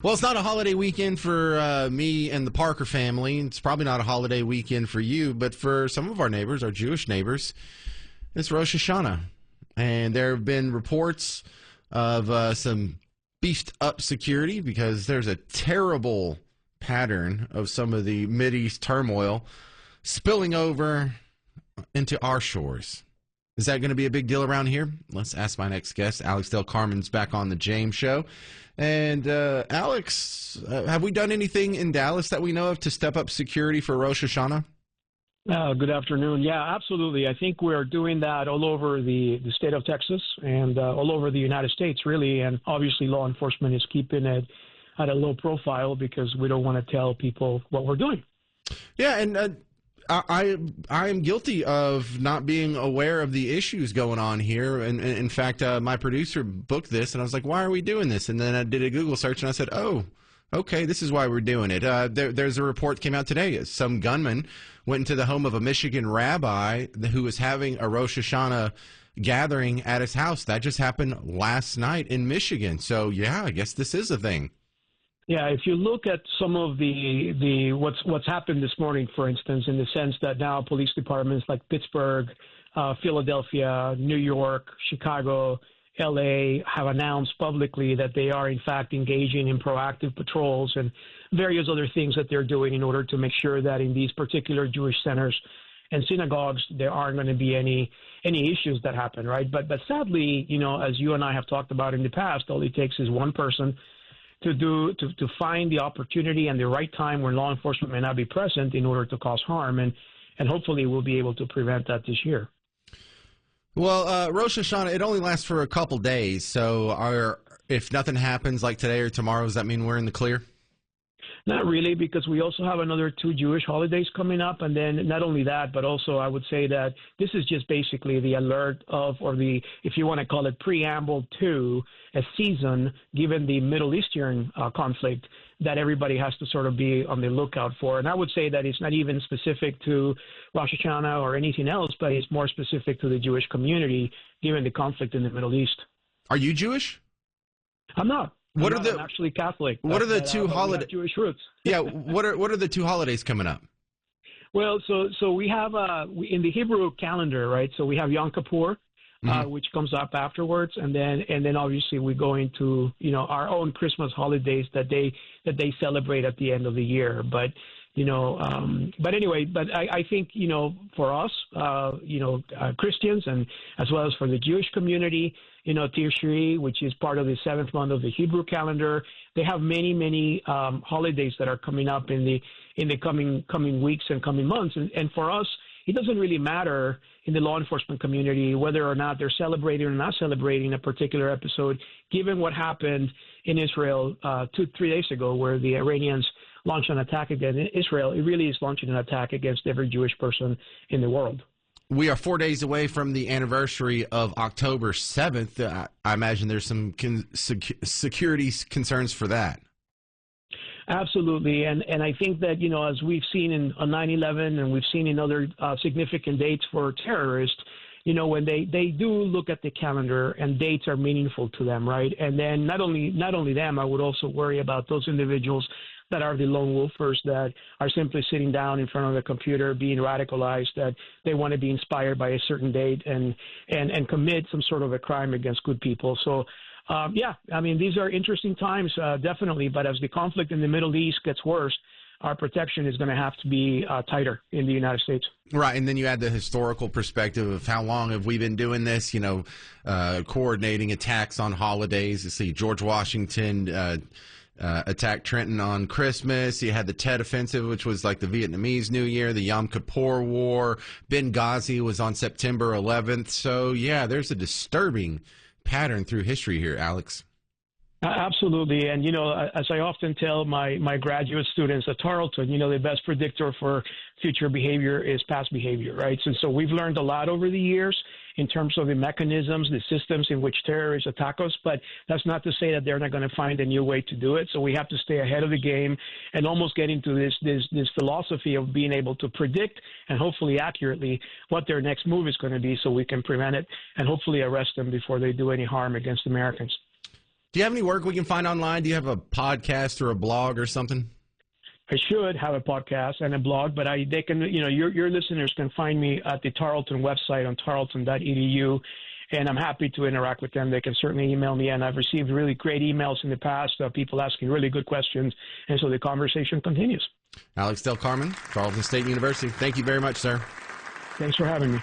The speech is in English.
Well, it's not a holiday weekend for me and the Parker family. It's probably not a holiday weekend for you, but for some of our neighbors, our Jewish neighbors, it's Rosh Hashanah. And there have been reports of some beefed up security because there's a terrible pattern of some of the Mideast turmoil spilling over into our shores. Is that going to be a big deal around here? Let's ask my next guest. Alex Del Carmen's back on the James Show. And Alex, have we done anything in Dallas that we know of to step up security for Rosh Hashanah? Good afternoon. Yeah, absolutely. I think we're doing that all over the state of Texas and all over the United States, really. And obviously law enforcement is keeping it at a low profile because we don't want to tell people what we're doing. Yeah, and I am guilty of not being aware of the issues going on here. And in fact, my producer booked this, and I was like, why are we doing this? And then I did a Google search, and I said, oh, okay, this is why we're doing it. There's a report that came out today. Some gunman went into the home of a Michigan rabbi who was having a Rosh Hashanah gathering at his house. That just happened last night in Michigan. So, yeah, I guess this is a thing. Yeah, if you look at some of the what's happened this morning, for instance, in the sense that now police departments like Pittsburgh, Philadelphia, New York, Chicago, L.A. have announced publicly that they are, in fact, engaging in proactive patrols and various other things that they're doing in order to make sure that in these particular Jewish centers and synagogues, there aren't going to be any issues that happen, right? But sadly, you know, as you and I have talked about in the past, all it takes is one person to find the opportunity and the right time when law enforcement may not be present in order to cause harm, and hopefully we'll be able to prevent that this year. Well, Rosh Hashanah, it only lasts for a couple days, so if nothing happens like today or tomorrow, does that mean we're in the clear? Not really, because we also have another 2 Jewish holidays coming up. And then not only that, but also I would say that this is just basically the alert of, or the, if you want to call it, preamble to a season, given the Middle Eastern conflict, that everybody has to sort of be on the lookout for. And I would say that it's not even specific to Rosh Hashanah or anything else, but it's more specific to the Jewish community, given the conflict in the Middle East. Are you Jewish? I'm not. I'm actually Catholic. What are the two holidays? Jewish roots. Yeah. What are the 2 holidays coming up? Well, so we have in the Hebrew calendar, right? So we have Yom Kippur, which comes up afterwards, and then obviously we go into our own Christmas holidays that they celebrate at the end of the year. But but anyway, I think for us, Christians, and as well as for the Jewish community, Tishri, which is part of the 7th month of the Hebrew calendar, they have many holidays that are coming up in the coming weeks and coming months, and for us, it doesn't really matter in the law enforcement community whether or not they're celebrating or not celebrating a particular episode, given what happened in Israel 2-3 days ago, where the Iranians launched an attack against Israel. It really is launching an attack against every Jewish person in the world. We are 4 days away from the anniversary of October 7th. I imagine there's some security concerns for that. Absolutely. And I think that, as we've seen on 9/11 and we've seen in other significant dates for terrorists, when they do look at the calendar and dates are meaningful to them, right? And then not only them, I would also worry about those individuals that are the lone wolfers that are simply sitting down in front of the computer being radicalized, that they want to be inspired by a certain date and commit some sort of a crime against good people. So, these are interesting times, definitely. But as the conflict in the Middle East gets worse, our protection is going to have to be tighter in the United States. Right, and then you add the historical perspective of how long have we been doing this, coordinating attacks on holidays. You see George Washington attacked Trenton on Christmas. You had the Tet Offensive, which was like the Vietnamese New Year, the Yom Kippur War. Benghazi was on September 11th. So, yeah, there's a disturbing pattern through history here, Alex. Absolutely. And, as I often tell my graduate students at Tarleton, the best predictor for future behavior is past behavior, right? So we've learned a lot over the years in terms of the mechanisms, the systems in which terrorists attack us, but that's not to say that they're not going to find a new way to do it. So we have to stay ahead of the game and almost get into this philosophy of being able to predict and hopefully accurately what their next move is going to be so we can prevent it and hopefully arrest them before they do any harm against Americans. Do you have any work we can find online? Do you have a podcast or a blog or something? I should have a podcast and a blog, but they can, your listeners can find me at the Tarleton website on tarleton.edu, and I'm happy to interact with them. They can certainly email me, and I've received really great emails in the past, people asking really good questions, and so the conversation continues. Alex Del Carmen, Tarleton State University. Thank you very much, sir. Thanks for having me.